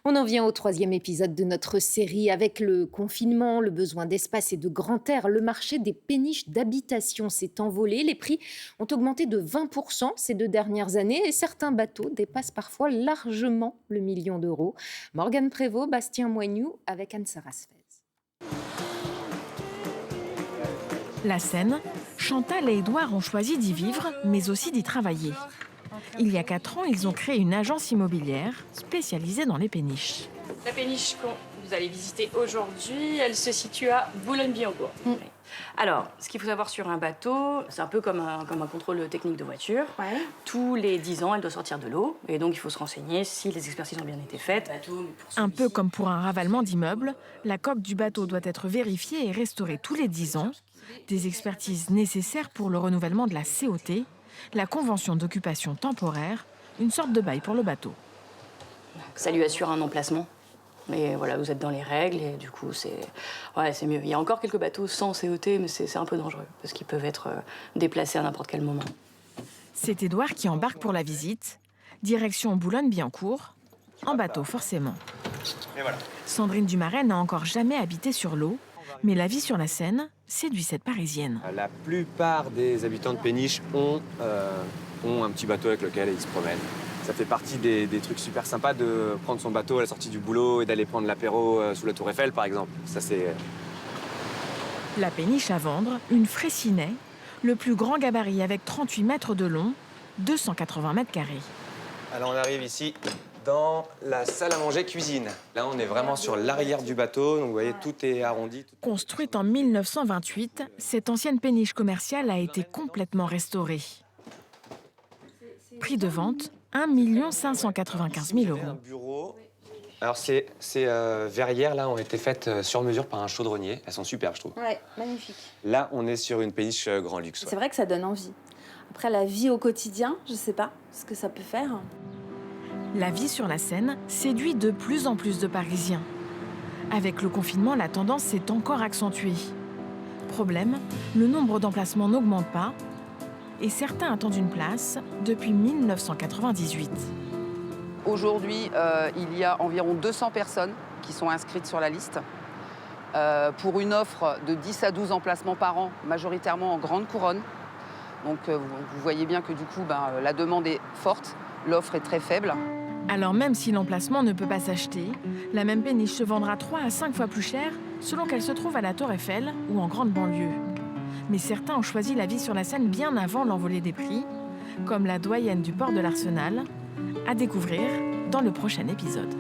On en vient au troisième épisode de notre série. Avec le confinement, le besoin d'espace et de grand air, le marché des péniches d'habitation s'est envolé. Les prix ont augmenté de 20% ces 2 dernières années et certains bateaux dépassent parfois largement le million d'euros. Morgane Prévost, Bastien Moignoux avec Anne-Sara Sfez. La Seine, Chantal et Édouard ont choisi d'y vivre, mais aussi d'y travailler. Il y a 4 ans, ils ont créé une agence immobilière spécialisée dans les péniches. La péniche que vous allez visiter aujourd'hui, elle se situe à Boulogne-Billancourt. Alors, ce qu'il faut savoir sur un bateau, c'est un peu comme un contrôle technique de voiture. Ouais. Tous les 10 ans, elle doit sortir de l'eau. Et donc, il faut se renseigner si les expertises ont bien été faites. Un peu comme pour un ravalement d'immeuble, la coque du bateau doit être vérifiée et restaurée tous les 10 ans. Des expertises nécessaires pour le renouvellement de la COT, la convention d'occupation temporaire, une sorte de bail pour le bateau. Ça lui assure un emplacement. Mais voilà, vous êtes dans les règles et du coup, c'est mieux. Il y a encore quelques bateaux sans COT, mais c'est un peu dangereux parce qu'ils peuvent être déplacés à n'importe quel moment. C'est Édouard qui embarque pour la visite. Direction Boulogne-Billancourt, en bateau forcément. Et voilà. Sandrine Dumaret n'a encore jamais habité sur l'eau, mais la vie sur la Seine séduit cette Parisienne. La plupart des habitants de péniche ont un petit bateau avec lequel ils se promènent. Ça fait partie des trucs super sympas de prendre son bateau à la sortie du boulot et d'aller prendre l'apéro sous la Tour Eiffel, par exemple. Ça, c'est... La péniche à vendre, une Fraissinet, le plus grand gabarit avec 38 mètres de long, 280 mètres carrés. Alors, on arrive ici dans la salle à manger cuisine. Là, on est vraiment sur l'arrière du bateau, donc vous voyez, tout est arrondi. Construite en 1928, cette ancienne péniche commerciale a été complètement restaurée. Prix de vente, 1 595 000 Un euros. bureau. Alors, ces verrières, là, ont été faites sur mesure par un chaudronnier. Elles sont superbes, je trouve. Ouais, magnifique. Là, on est sur une péniche grand luxe. C'est vrai que ça donne envie. Après, la vie au quotidien, je sais pas ce que ça peut faire. La vie sur la Seine séduit de plus en plus de Parisiens. Avec le confinement, la tendance s'est encore accentuée. Problème, le nombre d'emplacements n'augmente pas et certains attendent une place depuis 1998. Aujourd'hui, il y a environ 200 personnes qui sont inscrites sur la liste pour une offre de 10 à 12 emplacements par an, majoritairement en grande couronne. Donc vous voyez bien que du coup, la demande est forte, l'offre est très faible. Alors même si l'emplacement ne peut pas s'acheter, la même péniche se vendra 3 à 5 fois plus cher selon qu'elle se trouve à la Tour Eiffel ou en grande banlieue. Mais certains ont choisi la vie sur la Seine bien avant l'envolée des prix, comme la doyenne du port de l'Arsenal, à découvrir dans le prochain épisode.